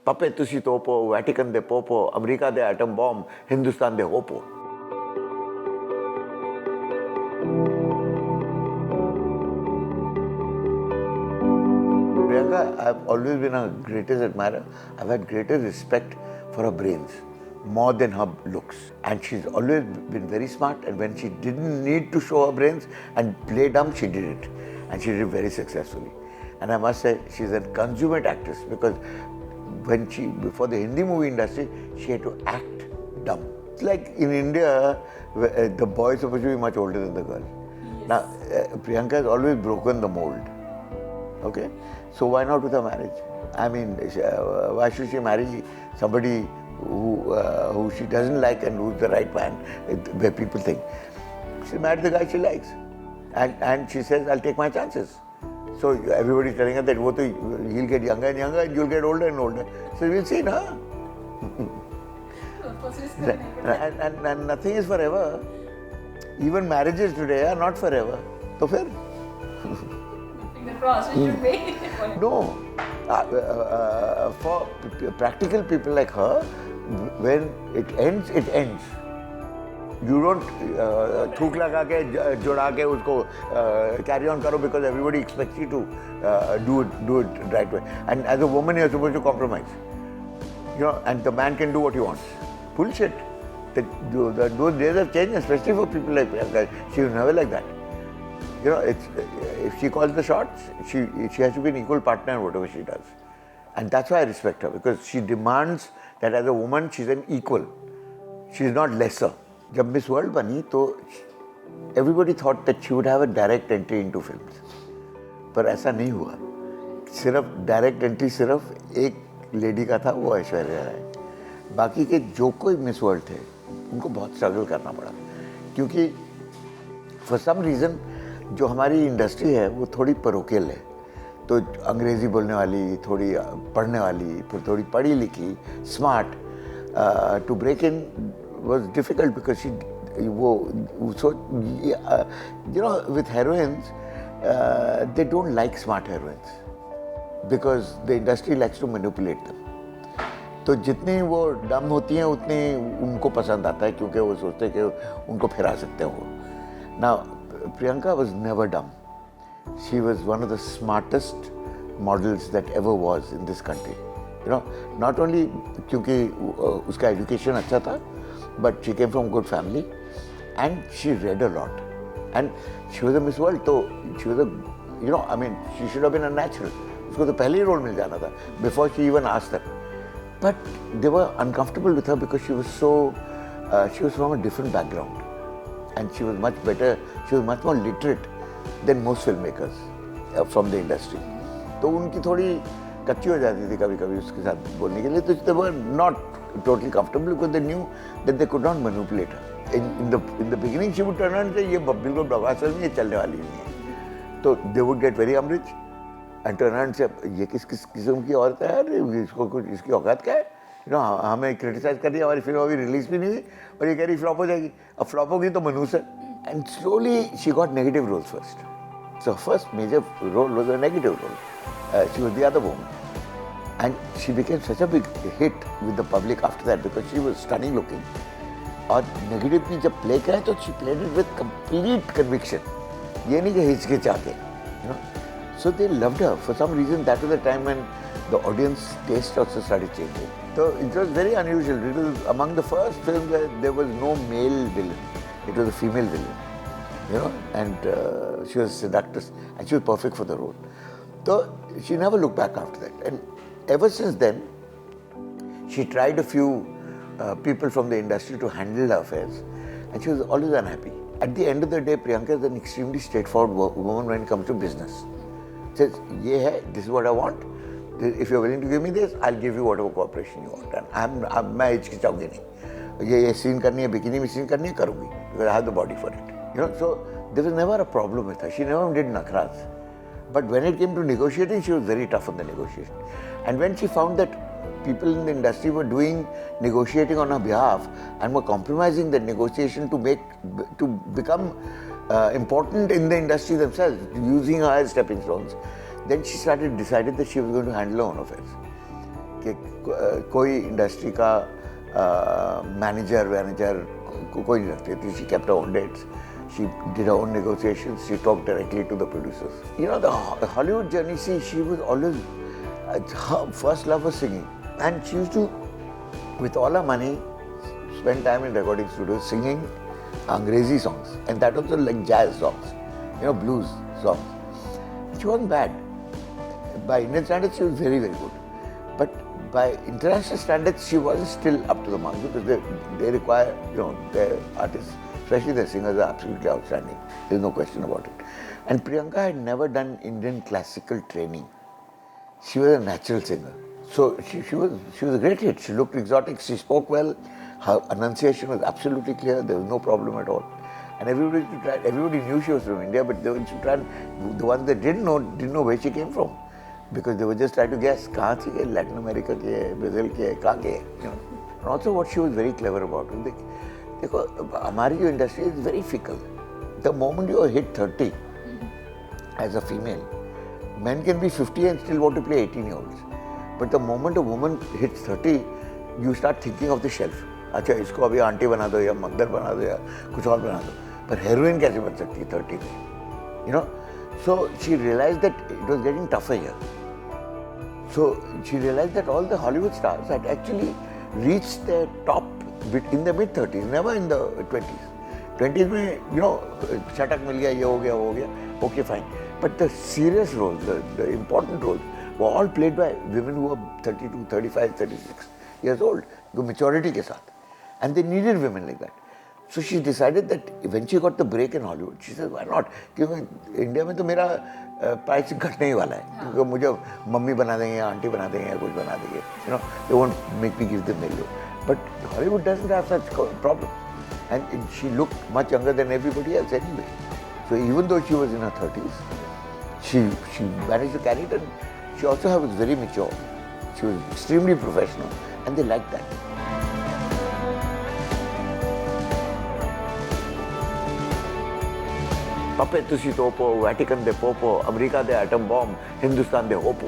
Pape tusi topo, Vatican de popo, America de atom bomb, Hindustan de hopo. Priyanka, I've always been her greatest admirer. I've had greater respect for her brains, more than her looks. And she's always been very smart, and when she didn't need to show her brains and play dumb, she did it. And she did it very successfully. And I must say, she's a consummate actress, because for the Hindi movie industry, she had to act dumb. It's like in India, the boy is supposed to be much older than the girl. Yes. Now, Priyanka has always broken the mold. Okay? So why not with her marriage? I mean, why should she marry somebody who she doesn't like and who's the right man, where people think? She married the guy she likes. And she says, I'll take my chances. So everybody's telling her that he'll get younger and younger and you'll get older and older. So we'll see, na? And nothing is forever. Even marriages today are not forever. So fair. The process should be. No. For practical people like her, when it ends, it ends. You don't thuk laga ke, joda ke usko carry on karo because everybody expects you to do it right way. And as a woman, you're supposed to compromise. You know, and the man can do what he wants. Bullshit. Those days have changed, especially for people like Priyanka. She was never like that. You know, if she calls the shots, she has to be an equal partner in whatever she does. And that's why I respect her, because she demands that as a woman, she's an equal. She's not lesser. When Miss World bani, to everybody thought that she would have a direct entry into films. But ऐसा नहीं हुआ. सिर्फ direct entry सिर्फ एक lady का था, वो ऐश्वर्या राय. बाकी के जो कोई Miss World थे, उनको बहुत struggle करना पड़ा. क्योंकि for some reason जो हमारी इंडस्ट्री है वो थोड़ी parochial है. तो अंग्रेजी बोलने वाली, थोड़ी पढ़ने वाली, फिर थोड़ी पढ़ी लिखी, smart, to break in was difficult because you know, with heroines, they don't like smart heroines because the industry likes to manipulate them. तो जितनी वो डम होती हैं उतनी उनको पसंद आता है क्योंकि वो सोचते हैं कि उनको फिरा सकते हैं वो. Now, Priyanka was never dumb. She was one of the smartest models that ever was in this country. You know, not only क्योंकि उसका education अच्छा था, but she came from a good family and she read a lot. And she was a Miss World, so she was she should have been a natural. उसको तो पहले ही role मिल जाना था before she even asked her. But they were uncomfortable with her because she was from a different background. And she was much better, she was much more literate than most filmmakers from the industry. तो उनकी थोड़ी कच्ची हो जाती थी कभी-कभी उसके साथ बोलने के लिए, तो they were not totally comfortable because they knew that they could not manipulate her. In the beginning, she would turn around and say, "ये बिल्कुल बकवास नहीं है, चलने वाली नहीं है." तो they would get very umbrage and turn around and say, "ये किस किस्म की औरत है यार, इसको कुछ इसकी औकात क्या है? You know, हमें क्रिटिसाइज कर दिया, हमारी फिल्म अभी रिलीज भी नहीं हुई और ये कह रही फ्लॉप हो जाएगी. अब फ्लॉप होगी तो मनूस है." And slowly she got negative roles first. So her first major role was a negative role. She was the other woman. And she became such a big hit with the public after that because she was stunning looking. और negative ने जब play किया तो she played it with complete conviction. ये नहीं कि हिचकिचा के, you know. So they loved her. For some reason, that was the time when the audience taste also started changing. So it was very unusual. It was among the first films where there was no male villain. It was a female villain, you know. And she was a seductress, and she was perfect for the role. So she never looked back after that. And ever since then, she tried a few people from the industry to handle her affairs, and she was always unhappy. At the end of the day, Priyanka is an extremely straightforward woman when it comes to business. She says, "Ye hai, this is what I want. If you're willing to give me this, I'll give you whatever cooperation you want." And मैं हिचकिचाऊंगी नहीं. ये scene करनी है, bikini में scene करनी है, करूँगी because I have the body for it. You know, so there was never a problem with her. She never did nakras. But when it came to negotiating, she was very tough on the negotiation. And when she found that people in the industry were doing negotiating on her behalf and were compromising the negotiation to become important in the industry themselves, using her as stepping stones, then she decided that she was going to handle her own affairs. कि कोई industry का manager कोई नहीं रखती थी. She kept her own dates. She did her own negotiations. She talked directly to the producers. You know, the Hollywood journey, see, she was always, her first love was singing. And she used to, with all her money, spend time in recording studios singing Angrezi songs. And that also like jazz songs, you know, blues songs. She wasn't bad. By Indian standards, she was very, very good. But by international standards, she was still up to the mark because they require, you know, their artists, especially their singers, are absolutely outstanding. There's no question about it. And Priyanka had never done Indian classical training. She was a natural singer. So she was a great hit. She looked exotic, she spoke well, her enunciation was absolutely clear, there was no problem at all. And everybody knew she was from India, but they were trying, the ones that didn't know where she came from. Because they were just trying to guess, कहाँ से है, Latin America के है, Brazil के है, कहाँ के है, you know. And also what she was very clever about, देखो, हमारी जो industry is very fickle. The moment you hit 30 as a female, men can be 50 and still want to play 18-year-olds. But the moment a woman hits 30, you start thinking of the shelf. अच्छा इसको अभी aunty बना दो या mother बना दो या कुछ और बना दो. पर heroine कैसे बन सकती है 30 में? You know. So she realized that it was getting tougher here. So she realized that all the Hollywood stars had actually reached their top in the mid-30s, never in the 20s. 20s में, you know, चटक मिल गया, ये हो गया, वो हो गया, okay fine. But the serious roles, the important roles, were all played by women who were 32, 35, 36 years old, the maturity के साथ. And they needed women like that. So she decided that when she got the break in Hollywood, she said, why not? क्योंकि India में तो मेरा price घटने ही वाला है, क्योंकि मुझे मम्मी बना देंगे, आंटी बना देंगे या कुछ बना देंगे, you know, they won't make me give them million. But Hollywood doesn't have such problem, and she looked much younger than everybody else anyway. So even though she was in her 30s, she managed to carry it, and she also was very mature. She was extremely professional, and they liked that. Pape tusi topo, Vatican de popo, America de atom bomb, Hindustan de hopo.